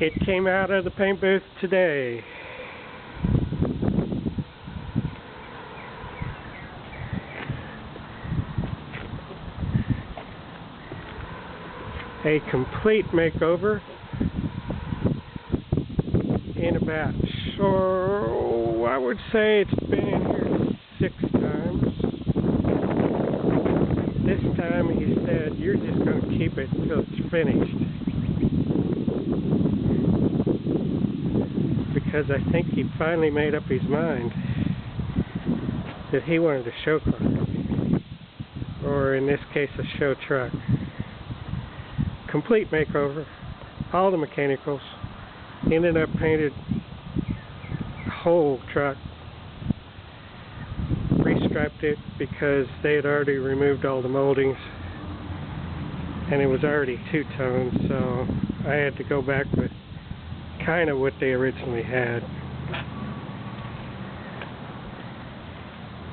It came out of the paint booth today. A complete makeover in a batch. So I would say it's been in here 6 times. This time he said, you're just going to keep it until it's finished. Because I think he finally made up his mind that he wanted a show car. Or in this case, a show truck. Complete makeover. All the mechanicals. Ended up painted whole truck. Restriped it because they had already removed all the moldings. And it was already two-tone, so I had to go back with kind of what they originally had.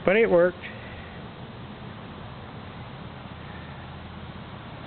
But it worked.